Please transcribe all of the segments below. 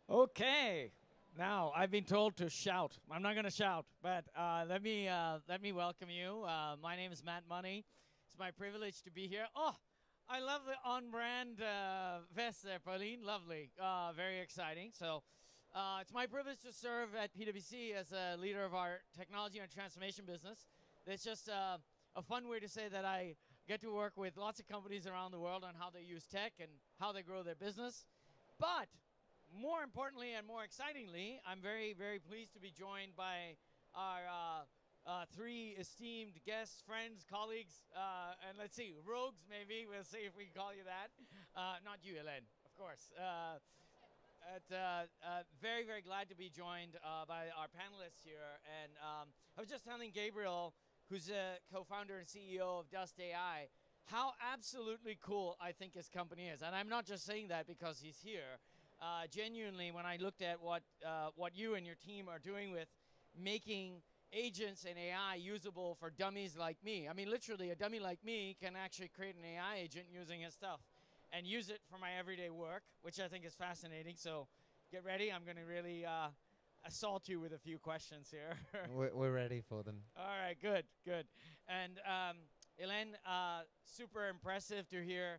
Okay. Now I've been told to shout. I'm not going to shout, but let me welcome you. My name is Matt Money. It's my privilege to be here. Oh, I love the on-brand vest there, Pauline. Lovely. Very exciting. So it's my privilege to serve at PwC as a leader of our technology and transformation business. It's just a fun way to say that I get to work with lots of companies around the world on how they use tech and how they grow their business. But more importantly and more excitingly, I'm very, very pleased to be joined by our three esteemed guests, friends, colleagues, and let's see, rogues maybe. We'll see if we can call you that. Not you, Hélène, of course. Very, very glad to be joined by our panelists here. And I was just telling Gabriel, who's a co-founder and CEO of Dust AI, how absolutely cool I think his company is. And I'm not just saying that because he's here. Genuinely, when I looked at what you and your team are doing with making agents and AI usable for dummies like me. I mean, literally, a dummy like me can actually create an AI agent using his stuff and use it for my everyday work, which I think is fascinating. So get ready. I'm going to really assault you with a few questions here. We're ready for them. All right, good, good. And Hélène, super impressive to hear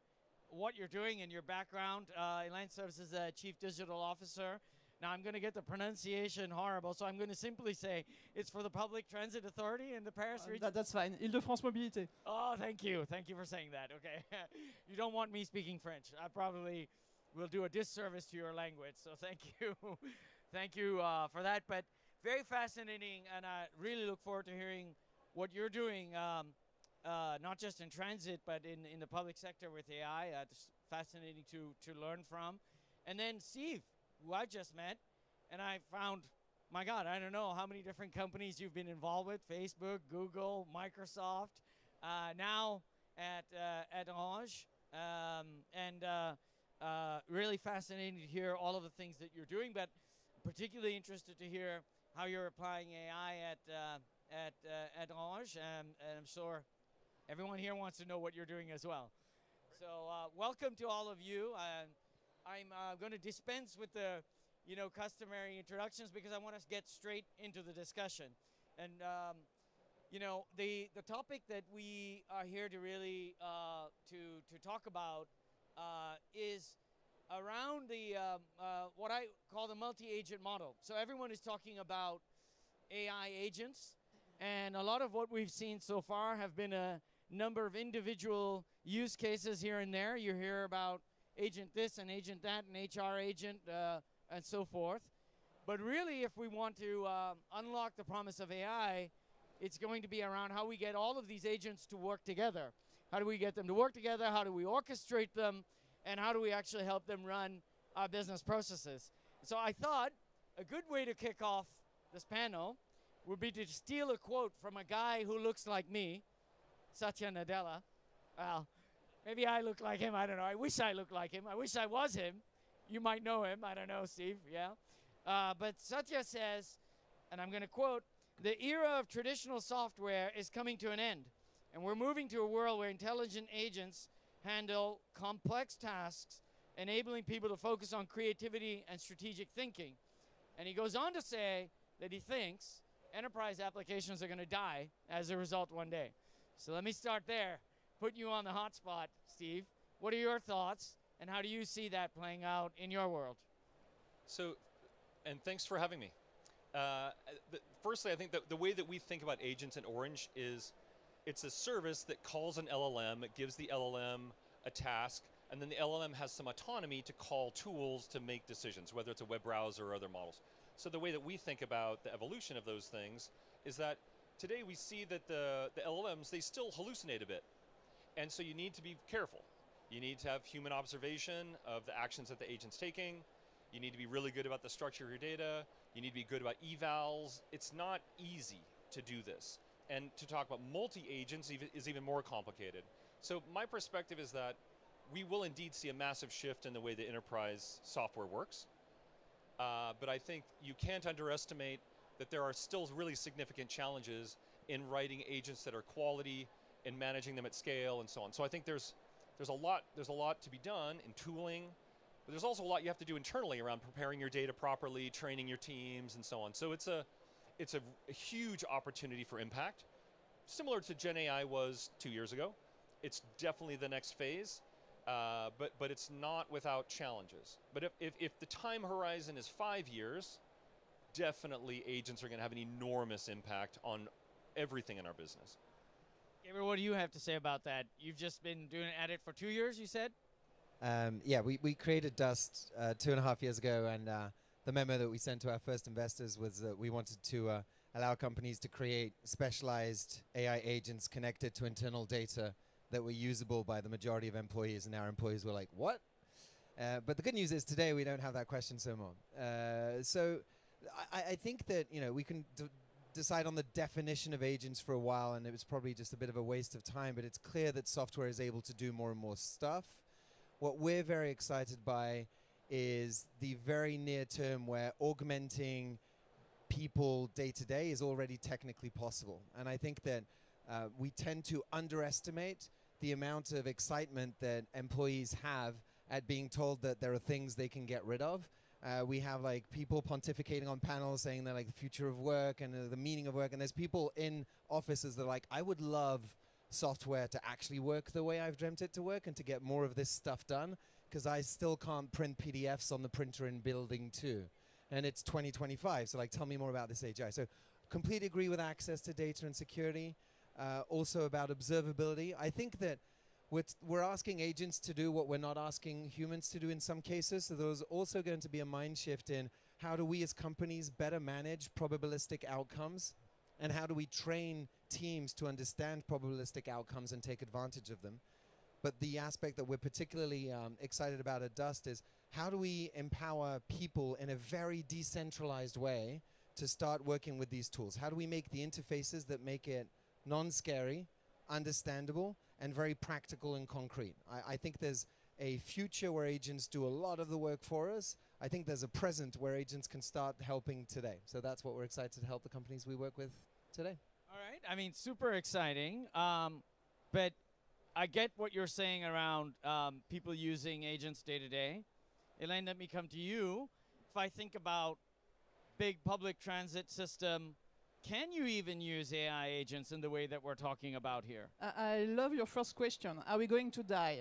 what you're doing and your background. Hélène serves as a Chief Digital Officer. Now, I'm going to get the pronunciation horrible, so I'm going to simply say it's for the Public Transit Authority in the Paris region. That's fine. Île-de-France Mobilité. Oh, thank you. Thank you for saying that. Okay. You don't want me speaking French. I probably will do a disservice to your language, so thank you. Thank you for that. But very fascinating, and I really look forward to hearing what you're doing, not just in transit, but in the public sector with AI. It's fascinating to learn from. And then Steve, who I just met, and I found, my God, I don't know how many different companies you've been involved with: Facebook, Google, Microsoft, now at Orange, and really fascinating to hear all of the things that you're doing, but particularly interested to hear how you're applying AI at Orange, and I'm sure everyone here wants to know what you're doing as well. So welcome to all of you. I'm going to dispense with the customary introductions because I want to get straight into the discussion. And the topic that we are here to really to talk about is around the what I call the multi-agent model. So everyone is talking about AI agents, and a lot of what we've seen so far have been a number of individual use cases here and there. You hear about agent this and agent that and HR agent and so forth. But really, if we want to unlock the promise of AI, it's going to be around how we get all of these agents to work together. How do we get them to work together? How do we orchestrate them? And how do we actually help them run our business processes? So I thought a good way to kick off this panel would be to steal a quote from a guy who looks like me, Satya Nadella. Well, maybe I look like him. I don't know. I wish I looked like him. I wish I was him. You might know him. I don't know, Steve. Yeah. But Satya says, and I'm going to quote, "The era of traditional software is coming to an end, and we're moving to a world where intelligent agents handle complex tasks, enabling people to focus on creativity and strategic thinking." And he goes on to say that he thinks enterprise applications are going to die as a result one day. So let me start there. Put you on the hot spot, Steve. What are your thoughts, and how do you see that playing out in your world? So, and thanks for having me. Firstly, I think that the way that we think about agents at Orange is it's a service that calls an LLM, it gives the LLM a task, and then the LLM has some autonomy to call tools to make decisions, whether it's a web browser or other models. So the way that we think about the evolution of those things is that today we see that the LLMs, they still hallucinate a bit. And so you need to be careful. You need to have human observation of the actions that the agent's taking. You need to be really good about the structure of your data. You need to be good about evals. It's not easy to do this. And to talk about multi-agents is even more complicated. So my perspective is that we will indeed see a massive shift in the way the enterprise software works. But I think you can't underestimate that there are still really significant challenges in writing agents that are quality and managing them at scale and so on. So I think there's a lot to be done in tooling But there's also a lot you have to do internally around preparing your data properly, training your teams, and so on. So it's a huge opportunity for impact, similar to Gen AI was 2 years ago. It's definitely the next phase, but it's not without challenges. But if the time horizon is 5 years, definitely agents are going to have an enormous impact on everything in our business. Gabriel, what do you have to say about that? You've just been doing at it for 2 years, you said? Yeah, we created Dust 2.5 years ago, and the memo that we sent to our first investors was that we wanted to allow companies to create specialized AI agents connected to internal data that were usable by the majority of employees, and our employees were like, what? But the good news is today we don't have that question so more. So I think that we can decide on the definition of agents for a while, and it was probably just a bit of a waste of time, but it's clear that software is able to do more and more stuff. What we're very excited by is the very near term where augmenting people day to day is already technically possible. And I think that we tend to underestimate the amount of excitement that employees have at being told that there are things they can get rid of. We have like people pontificating on panels saying they're like the future of work and the meaning of work. And there's people in offices that are like, I would love software to actually work the way I've dreamt it to work and to get more of this stuff done, because I still can't print PDFs on the printer in building 2. And it's 2025, so like tell me more about this AGI. So completely agree with access to data and security. Also about observability. I think that we're asking agents to do what we're not asking humans to do in some cases. So there's also going to be a mind shift in how do we as companies better manage probabilistic outcomes, and how do we train teams to understand probabilistic outcomes and take advantage of them. But the aspect that we're particularly excited about at Dust is how do we empower people in a very decentralized way to start working with these tools? How do we make the interfaces that make it non-scary, understandable, and very practical and concrete? I think there's a future where agents do a lot of the work for us. I think there's a present where agents can start helping today. So that's what we're excited to help the companies we work with today. All right. I mean, super exciting. But I get what you're saying around people using agents day to day. Elaine, let me come to you. If I think about big public transit system, can you even use AI agents in the way that we're talking about here? I love your first question. Are we going to die?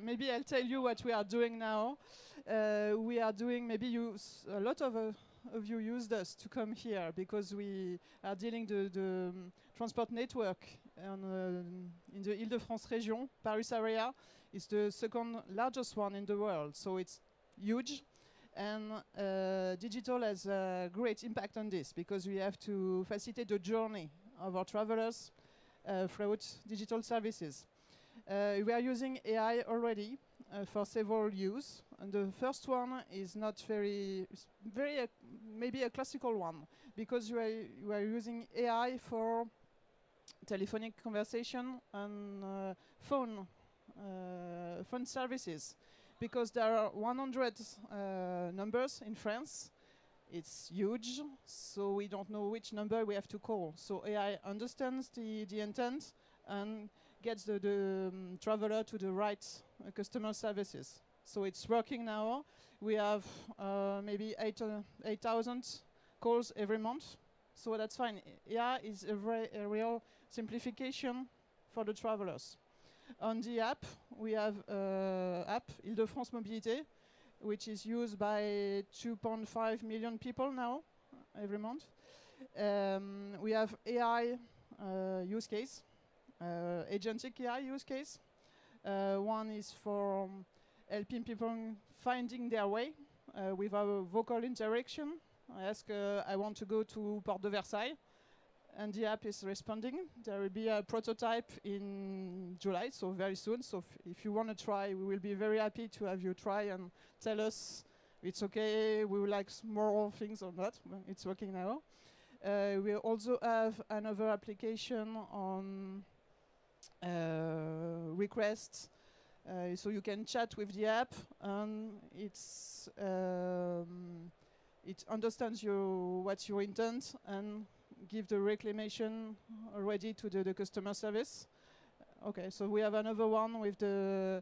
Maybe I'll tell you what we are doing now. We are doing, maybe a lot of you used us to come here because we are dealing the transport network in the Île-de-France region. Paris area is the second largest one in the world, so it's huge. And digital has a great impact on this because we have to facilitate the journey of our travelers throughout digital services. We are using AI already for several use. And the first one is not maybe a classical one, because you are using AI for telephonic conversation and phone services. Because there are 100 numbers in France. It's huge, so we don't know which number we have to call. So AI understands the intent and gets the traveler to the right customer services. So it's working now. We have maybe 8,000 calls every month. So that's fine. AI is a real simplification for the travelers. On the app, we have app Île-de-France Mobilité, which is used by 2.5 million people now, every month. We have AI use case, agentic AI use case. One is for helping people finding their way with our vocal interaction. I ask, I want to go to Porte de Versailles, and the app is responding. There will be a prototype in July, so very soon. So if you want to try, we will be very happy to have you try and tell us it's okay, we would like more things or not. It's working now. We also have another application on requests. So you can chat with the app, and it understands what's your intent and give the reclamation already to the customer service. Okay, so we have another one with the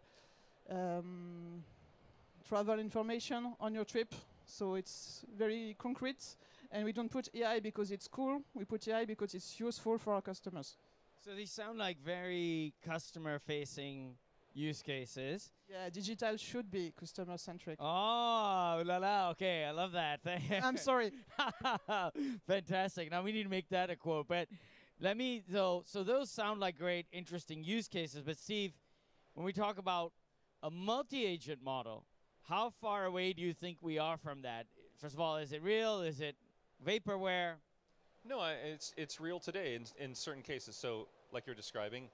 travel information on your trip. So it's very concrete. And we don't put AI because it's cool. We put AI because it's useful for our customers. So these sound like very customer-facing use cases. Yeah, digital should be customer-centric. Oh, la la. Okay, I love that. I'm sorry. Fantastic. Now we need to make that a quote. But let me, so those sound like great, interesting use cases. But Steve, when we talk about a multi-agent model, how far away do you think we are from that? First of all, is it real? Is it vaporware? No, it's real today in certain cases. So, like you're describing,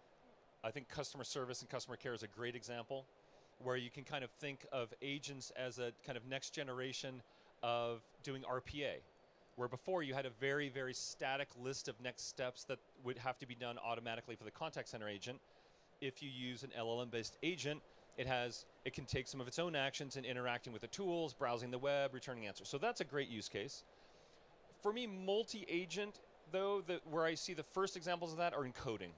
I think customer service and customer care is a great example where you can kind of think of agents as a kind of next generation of doing RPA, where before you had a very, very static list of next steps that would have to be done automatically for the contact center agent. If you use an LLM-based agent, it can take some of its own actions in interacting with the tools, browsing the web, returning answers. So that's a great use case. For me, multi-agent, though, where I see the first examples of that are in coding.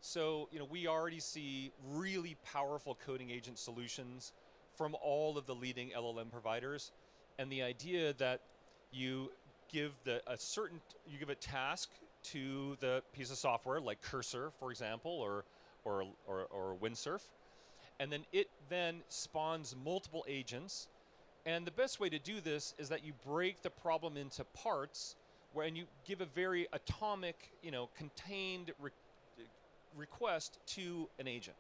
So, we already see really powerful coding agent solutions from all of the leading LLM providers. And the idea that you give a task to the piece of software, like Cursor, for example, or Windsurf, and then it spawns multiple agents. And the best way to do this is that you break the problem into parts, and you give a very atomic, contained request to an agent.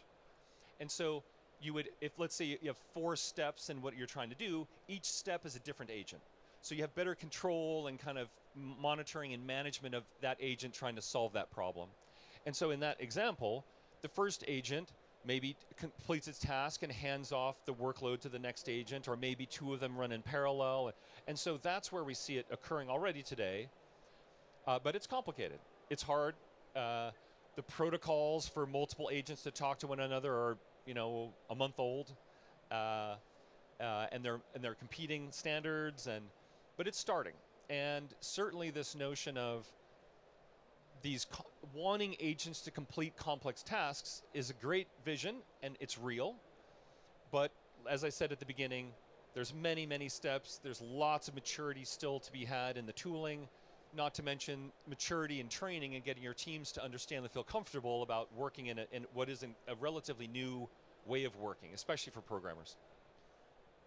And so you would, if let's say you have 4 steps in what you're trying to do, each step is a different agent. So you have better control and kind of monitoring and management of that agent trying to solve that problem. And so in that example, the first agent maybe completes its task and hands off the workload to the next agent, or maybe 2 of them run in parallel. And so that's where we see it occurring already today. But it's complicated. It's hard. The protocols for multiple agents to talk to one another are, a month old, and they're competing standards. But it's starting. And certainly this notion of these wanting agents to complete complex tasks is a great vision, and it's real. But as I said at the beginning, there's many, many steps. There's lots of maturity still to be had in the tooling, not to mention maturity and training and getting your teams to understand and feel comfortable about working in what is a relatively new way of working, especially for programmers.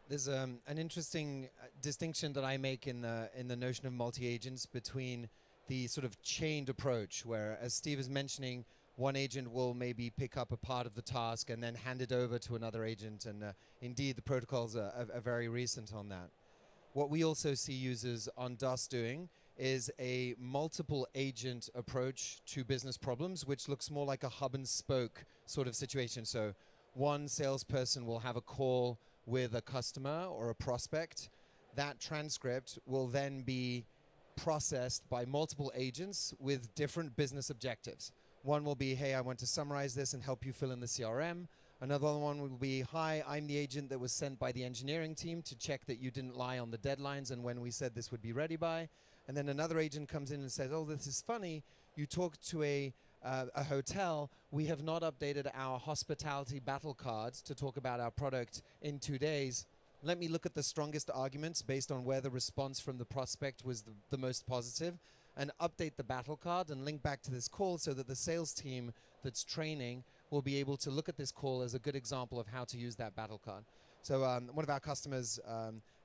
There's an interesting distinction that I make in the notion of multi-agents between the sort of chained approach, where, as Steve is mentioning, one agent will maybe pick up a part of the task and then hand it over to another agent, and indeed the protocols are very recent on that. What we also see users on Dust doing is a multiple agent approach to business problems, which looks more like a hub and spoke sort of situation. So one salesperson will have a call with a customer or a prospect. That transcript will then be processed by multiple agents with different business objectives. One will be, hey, I want to summarize this and help you fill in the CRM. Another one will be, hi, I'm the agent that was sent by the engineering team to check that you didn't lie on the deadlines and when we said this would be ready by. And then another agent comes in and says, oh, this is funny. You talked to a hotel. We have not updated our hospitality battle cards to talk about our product in 2 days. Let me look at the strongest arguments based on where the response from the prospect was the most positive, and update the battle card and link back to this call so that the sales team that's training will be able to look at this call as a good example of how to use that battle card. So one of our customers,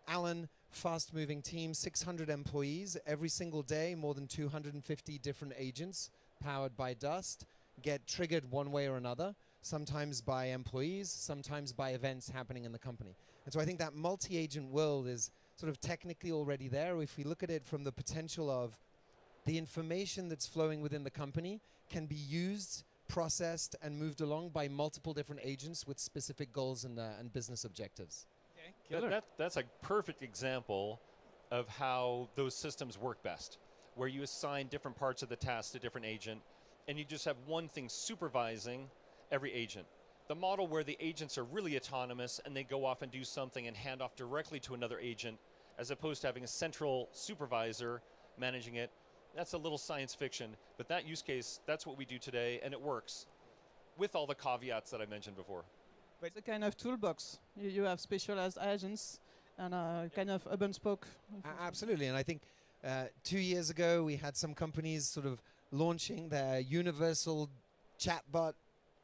Alan, fast-moving team, 600 employees. Every single day, more than 250 different agents powered by Dust get triggered one way or another, sometimes by employees, sometimes by events happening in the company. And so I think that multi-agent world is sort of technically already there. If we look at it from the potential of the information that's flowing within the company can be used, processed, and moved along by multiple different agents with specific goals and business objectives. Okay, that's a perfect example of how those systems work best, where you assign different parts of the task to different agent, and you just have one thing supervising every agent. The model where the agents are really autonomous and they go off and do something and hand off directly to another agent, as opposed to having a central supervisor managing it, that's a little science fiction. But that use case, that's what we do today, and it works, with all the caveats that I mentioned before. It's a kind of toolbox. You have specialized agents and a kind of hub and spoke. Absolutely, and I think 2 years ago we had some companies sort of launching their universal chatbot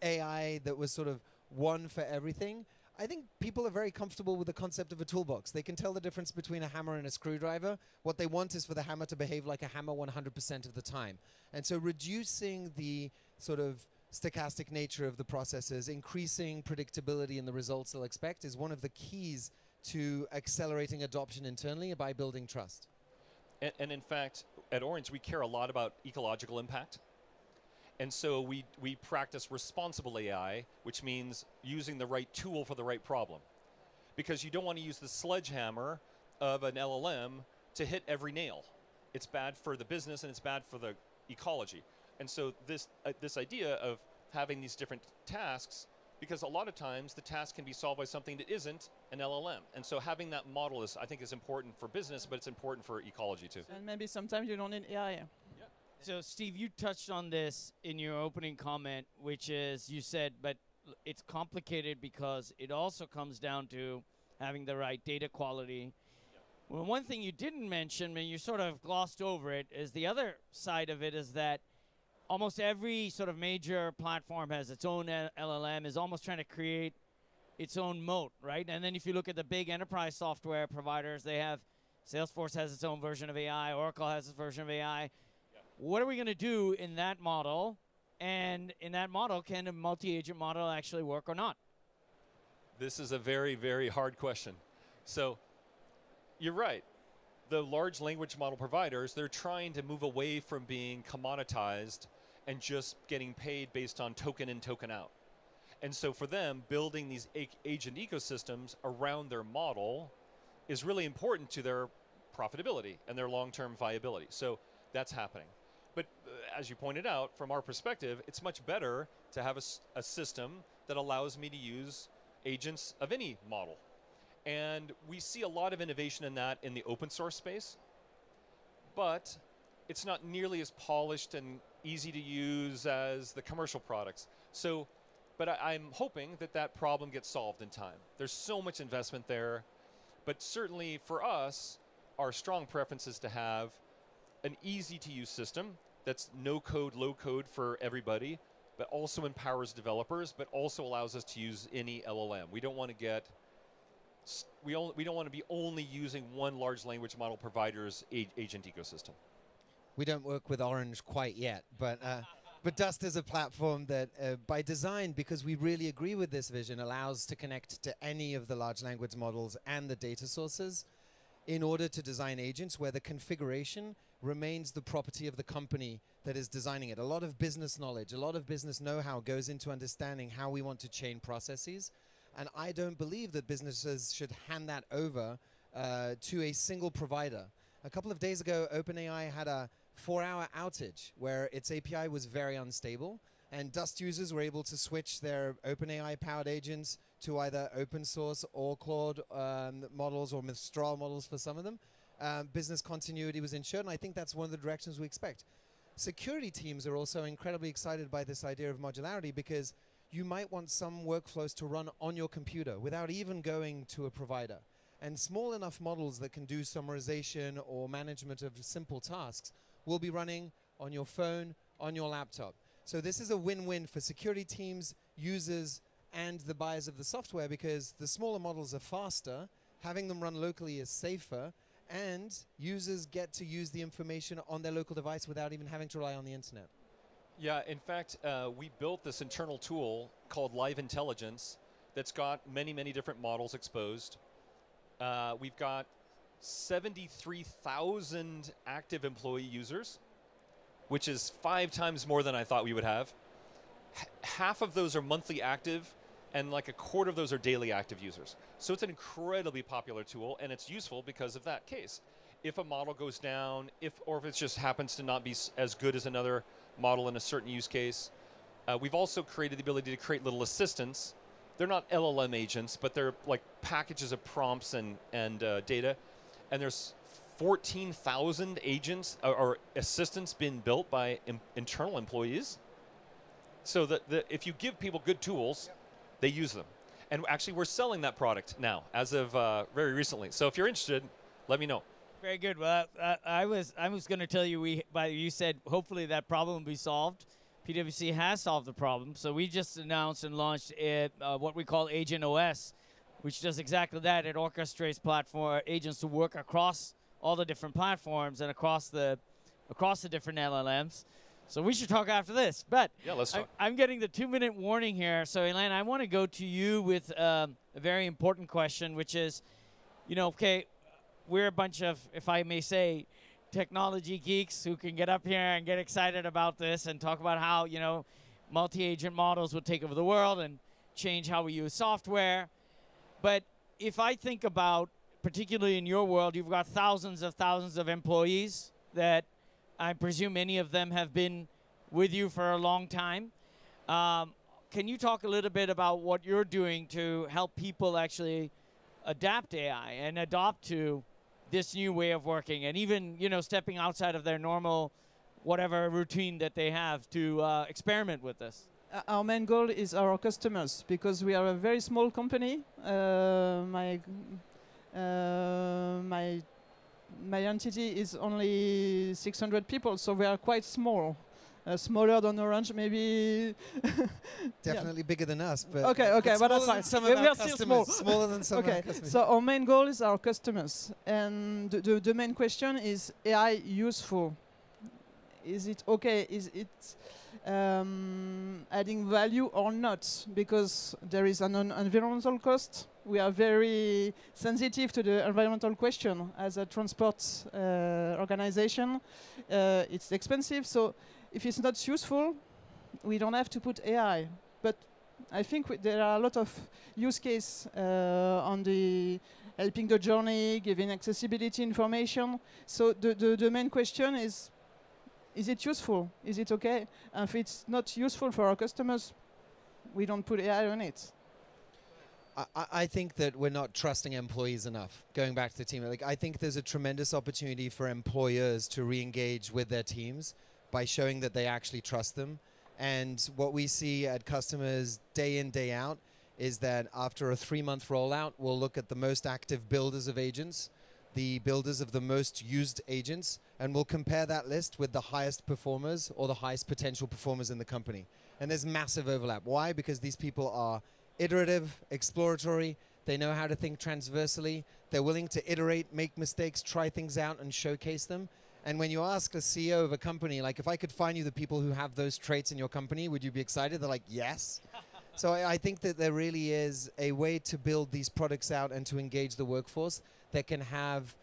AI that was sort of one for everything. I think people are very comfortable with the concept of a toolbox. They can tell the difference between a hammer and a screwdriver. What they want is for the hammer to behave like a hammer 100% of the time. And so reducing the sort of stochastic nature of the processes, increasing predictability in the results they'll expect is one of the keys to accelerating adoption internally by building trust. And in fact, at Orange, we care a lot about ecological impact. And so we practice responsible AI, which means using the right tool for the right problem. Because you don't want to use the sledgehammer of an LLM to hit every nail. It's bad for the business and it's bad for the ecology. And so this idea of having these different tasks, because a lot of times the task can be solved by something that isn't an LLM. And so having that model is, I think, is important for business, but it's important for ecology too. And maybe sometimes you don't need AI. So, Steve, you touched on this in your opening comment, which is you said, but it's complicated because it also comes down to having the right data quality. Well, one thing you didn't mention, and you sort of glossed over it, is the other side of it is that almost every sort of major platform has its own LLM, is almost trying to create its own moat, right? And then if you look at the big enterprise software providers, they have Salesforce has its own version of AI, Oracle has its version of AI. What are we going to do in that model? And in that model, can a multi-agent model actually work or not? This is a very, very hard question. So you're right. The large language model providers, they're trying to move away from being commoditized and just getting paid based on token in, token out. And so for them, building these agent ecosystems around their model is really important to their profitability and their long-term viability. So that's happening. But as you pointed out, from our perspective, it's much better to have a system that allows me to use agents of any model. And we see a lot of innovation in that in the open source space, but it's not nearly as polished and easy to use as the commercial products. So, but I'm hoping that that problem gets solved in time. There's so much investment there, but certainly for us, our strong preference is to have an easy-to-use system that's no-code, low-code for everybody, but also empowers developers, but also allows us to use any LLM. We don't want to get, we don't want to be only using one large language model provider's agent ecosystem. We don't work with Orange quite yet, but Dust is a platform that, by design, because we really agree with this vision, allows to connect to any of the large language models and the data sources in order to design agents where the configuration remains the property of the company that is designing it. A lot of business knowledge, a lot of business know-how goes into understanding how we want to chain processes. And I don't believe that businesses should hand that over to a single provider. A couple of days ago, OpenAI had a 4-hour outage where its API was very unstable. And Dust users were able to switch their OpenAI-powered agents to either open source or Claude models or Mistral models for some of them. Business continuity was ensured, and I think that's one of the directions we expect. Security teams are also incredibly excited by this idea of modularity because you might want some workflows to run on your computer without even going to a provider. And small enough models that can do summarization or management of simple tasks will be running on your phone, on your laptop. So this is a win-win for security teams, users, and the buyers of the software because the smaller models are faster, having them run locally is safer, and users get to use the information on their local device without even having to rely on the internet. Yeah, in fact, we built this internal tool called Live Intelligence that's got many, many different models exposed. We've got 73,000 active employee users, which is 5 times more than I thought we would have. Half of those are monthly active, and like a quarter of those are daily active users. So it's an incredibly popular tool, and it's useful because of that case. If a model goes down, or if it just happens to not be as good as another model in a certain use case. We've also created the ability to create little assistants. They're not LLM agents, but they're like packages of prompts and data. And there's 14,000 agents or assistants being built by internal employees. So that if you give people good tools, they use them. And actually, we're selling that product now, as of very recently. So if you're interested, let me know. Very good. Well, I was going to tell you, you said hopefully that problem will be solved. PwC has solved the problem. So we just announced and launched what we call Agent OS, which does exactly that. It orchestrates platform agents to work across all the different platforms and across the different LLMs. So we should talk after this. But yeah, let's talk. I'm getting the 2-minute warning here. So Elaine, I want to go to you with a very important question, which is, okay, we're a bunch of, if I may say, technology geeks who can get up here and get excited about this and talk about how, multi-agent models will take over the world and change how we use software. But if I think about, particularly in your world, you've got thousands of employees that I presume many of them have been with you for a long time. Can you talk a little bit about what you're doing to help people actually adapt AI and adopt to this new way of working, and even stepping outside of their normal whatever routine that they have to experiment with this? Our main goal is our customers, because we are a very small company. My entity is only 600 people, so we are quite small. Smaller than Orange, maybe. Definitely bigger than us, but okay, but that's fine. Some We of our are still customers, small. smaller than some of our customers. So our main goal is our customers, and the main question is: AI useful? Is it okay? Is it adding value or not? Because there is an environmental cost. We are very sensitive to the environmental question as a transport organization. It's expensive, so if it's not useful, we don't have to put AI. But I think there are a lot of use cases on the helping the journey, giving accessibility information. So the main question is it useful? Is it okay? And if it's not useful for our customers, we don't put AI on it. I think that we're not trusting employees enough. Going back to the team, I think there's a tremendous opportunity for employers to re-engage with their teams by showing that they actually trust them. And what we see at customers day in, day out is that after a 3-month rollout, we'll look at the most active builders of agents, the builders of the most used agents, and we'll compare that list with the highest performers or the highest potential performers in the company. And there's massive overlap. Why? Because these people are iterative, exploratory, they know how to think transversally, they're willing to iterate, make mistakes, try things out, and showcase them. And when you ask a CEO of a company, like, if I could find you the people who have those traits in your company, would you be excited? They're like, yes. So I think that there really is a way to build these products out and to engage the workforce that can have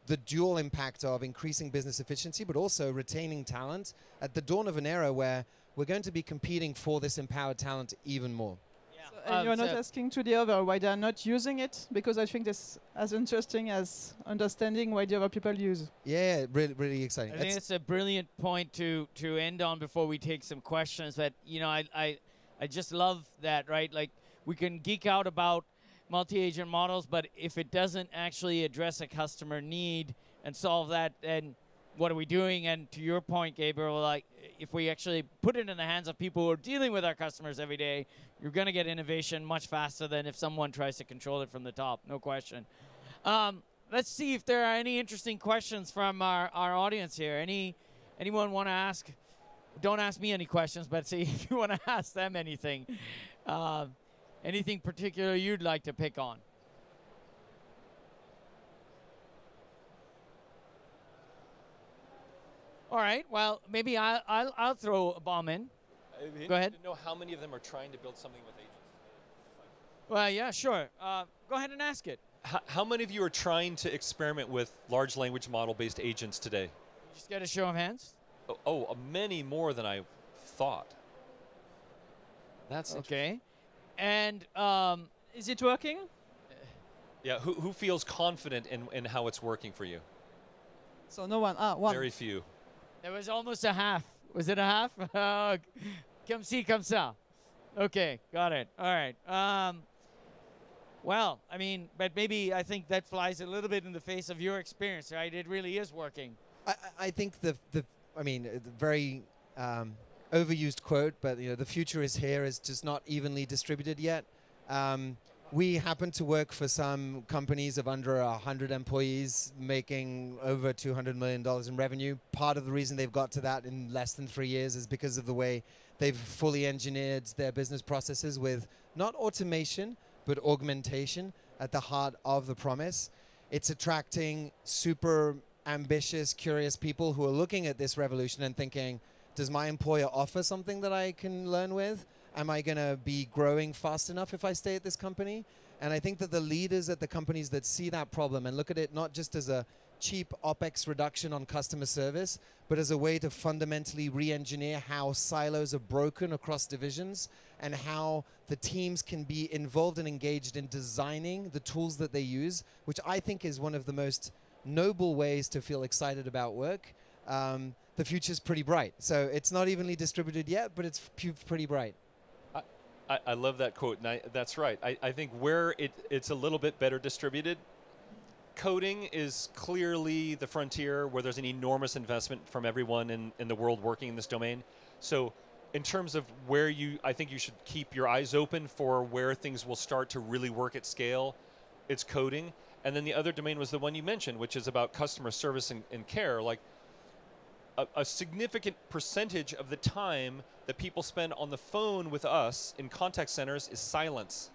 the dual impact of increasing business efficiency, but also retaining talent at the dawn of an era where we're going to be competing for this empowered talent even more. And you're not asking to the other why they're not using it, because I think that's as interesting as understanding why the other people use. Yeah, really, really exciting. I think it's a brilliant point to end on before we take some questions. But I just love that, right? Like, we can geek out about multi-agent models, but if it doesn't actually address a customer need and solve that, then what are we doing? And to your point, Gabriel, like, if we actually put it in the hands of people who are dealing with our customers every day, you're going to get innovation much faster than if someone tries to control it from the top, no question. Let's see if there are any interesting questions from our audience here. Anyone want to ask? Don't ask me any questions, but see if you want to ask them anything. Anything particular you'd like to pick on? All right. Well, maybe I'll throw a bomb in. Go ahead. To know how many of them are trying to build something with agents. Well, yeah, sure. Go ahead and ask it. How many of you are trying to experiment with large language model-based agents today? Just get a show of hands. Oh, many more than I thought. That's okay. And is it working? Yeah. Who feels confident in how it's working for you? So no one. One. Very few. There was almost a half. Was it a half? Come see, come ça. Okay, got it. All right. Well, I mean, but maybe I think that flies a little bit in the face of your experience, right? It really is working. I think the very overused quote, but the future is here, is just not evenly distributed yet. We happen to work for some companies of under 100 employees making over $200 million in revenue. Part of the reason they've got to that in less than 3 years is because of the way they've fully engineered their business processes with not automation, but augmentation at the heart of the promise. It's attracting super ambitious, curious people who are looking at this revolution and thinking, does my employer offer something that I can learn with? Am I going to be growing fast enough if I stay at this company? And I think that the leaders at the companies that see that problem and look at it not just as a cheap OpEx reduction on customer service, but as a way to fundamentally re-engineer how silos are broken across divisions and how the teams can be involved and engaged in designing the tools that they use, which I think is one of the most noble ways to feel excited about work. The future's pretty bright. So it's not evenly distributed yet, but it's pretty bright. I love that quote, and that's right. I think where it's a little bit better distributed, coding is clearly the frontier where there's an enormous investment from everyone in the world working in this domain. So in terms of where I think you should keep your eyes open for where things will start to really work at scale, it's coding. And then the other domain was the one you mentioned, which is about customer service and care. Like a significant percentage of the time that people spend on the phone with us in contact centers is silence,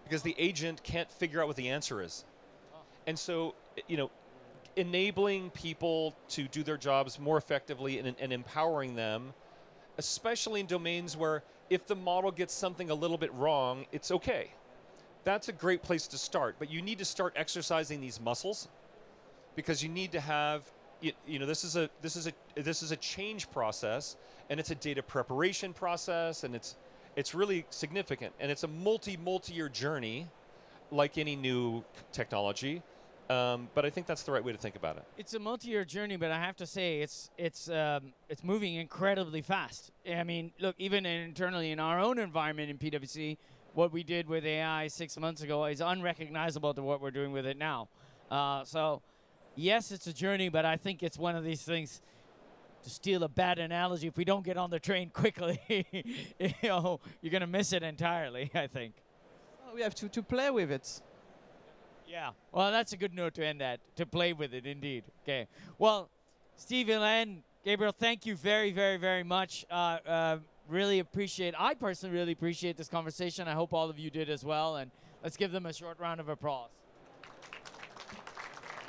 because the agent can't figure out what the answer is. And so, enabling people to do their jobs more effectively and empowering them, especially in domains where if the model gets something a little bit wrong, it's okay. That's a great place to start, but you need to start exercising these muscles, because you need to have, this is a change process, and it's a data preparation process, and it's really significant, and it's a multi-year journey, like any new technology. But I think that's the right way to think about it. It's a multi-year journey, but I have to say it's moving incredibly fast. I mean, look, even internally in our own environment in PwC, what we did with AI 6 months ago is unrecognizable to what we're doing with it now. So, yes, it's a journey, but I think it's one of these things. To steal a bad analogy, if we don't get on the train quickly, you're going to miss it entirely, I think. Well, we have to play with it. Yeah, well, that's a good note to end at, to play with it, indeed. Okay, well, Steve, Hélène, Gabriel, thank you very, very, very much. I personally really appreciate this conversation. I hope all of you did as well, and let's give them a short round of applause.